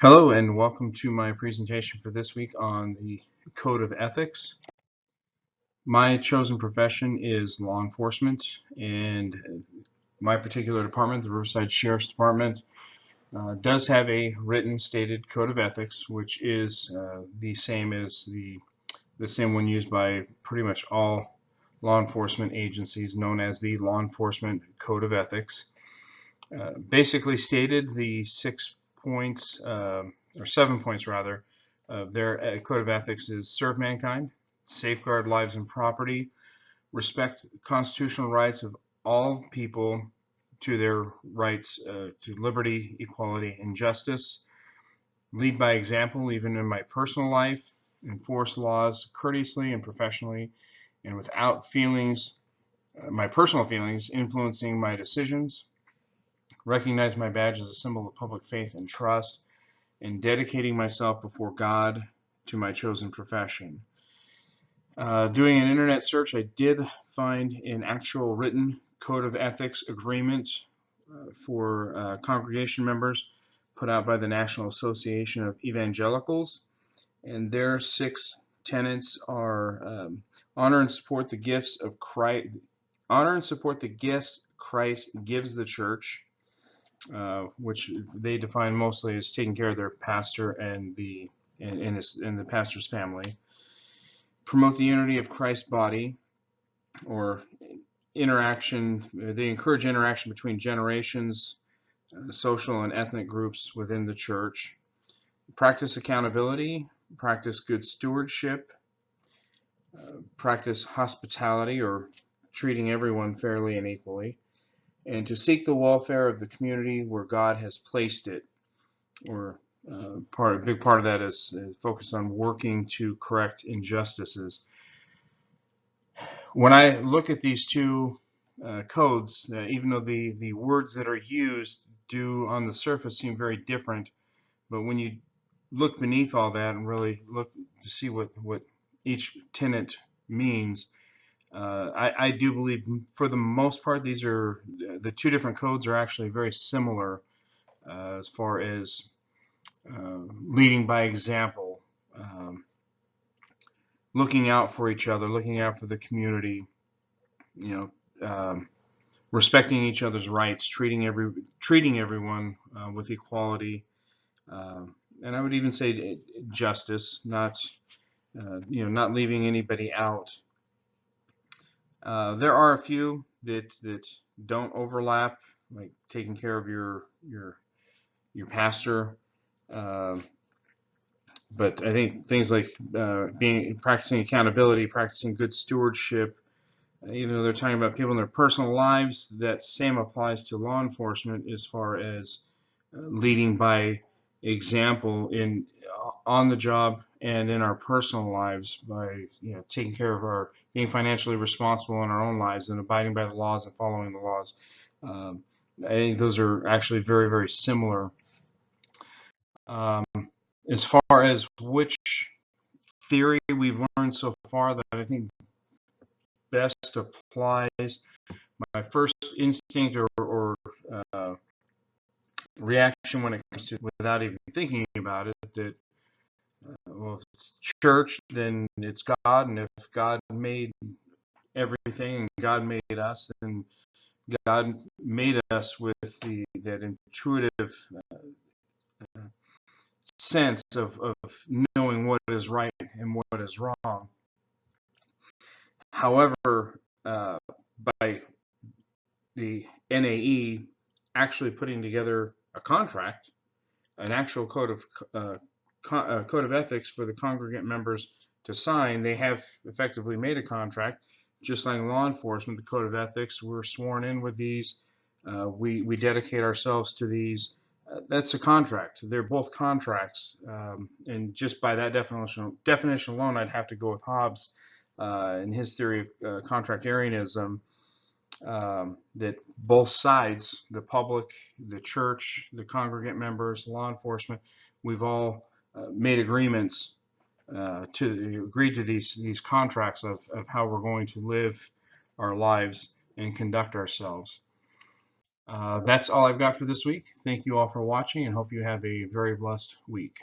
Hello and welcome to my presentation for this week on the Code of Ethics. My chosen profession is law enforcement, and my particular department, the Riverside Sheriff's Department, does have a written stated Code of Ethics, which is the same as the same one used by pretty much all law enforcement agencies, known as the Law Enforcement Code of Ethics. Basically stated the 6 points, or 7 points rather, of their code of ethics is serve mankind, safeguard lives and property, respect constitutional rights of all people to their rights to liberty, equality, and justice, lead by example even in my personal life, enforce laws courteously and professionally and without feelings, my personal feelings influencing my decisions, recognize my badge as a symbol of public faith and trust, and dedicating myself before God to my chosen profession. Doing an internet search, I did find an actual written code of ethics agreement for congregation members put out by the National Association of Evangelicals, and their 6 tenets are honor and support the gifts of Christ, honor and support the gifts Christ gives the church, which they define mostly as taking care of their pastor and the pastor's family. Promote the unity of Christ's body, or interaction. They encourage interaction between generations, social and ethnic groups within the church. Practice accountability, practice good stewardship, practice hospitality, or treating everyone fairly and equally, and to seek the welfare of the community where God has placed it, or a big part of that is focused on working to correct injustices. When I look at these two codes, even though the words that are used do on the surface seem very different, but when you look beneath all that and really look to see what each tenet means, I do believe for the most part these are the two different codes are actually very similar as far as leading by example, looking out for each other, looking out for the community, respecting each other's rights, treating everyone with equality, and I would even say justice, not not leaving anybody out. There are a few that don't overlap, like taking care of your pastor. But I think things like practicing accountability, practicing good stewardship, even though they're talking about people in their personal lives, that same applies to law enforcement as far as leading by example on the job and in our personal lives by taking care of being financially responsible in our own lives and abiding by the laws and following the laws. I think those are actually very, very similar. As far as which theory we've learned so far that I think best applies, my first instinct or reaction when it comes to, without even thinking about it, that well, if it's church, then it's God, and if God made everything and God made us, then God made us with that intuitive sense of knowing what is right and what is wrong. However, by the NAE actually putting together a contract, an actual code of ethics for the congregant members to sign, they have effectively made a contract. Just like law enforcement, the code of ethics, we're sworn in with these. We dedicate ourselves to these. That's a contract. They're both contracts, and just by that definition alone, I'd have to go with Hobbes and his theory of contractarianism. That both sides, the public, the church, the congregant members, law enforcement, we've all made agreements to agree to these contracts of how we're going to live our lives and conduct ourselves. That's all I've got for this week. Thank you all for watching and hope you have a very blessed week.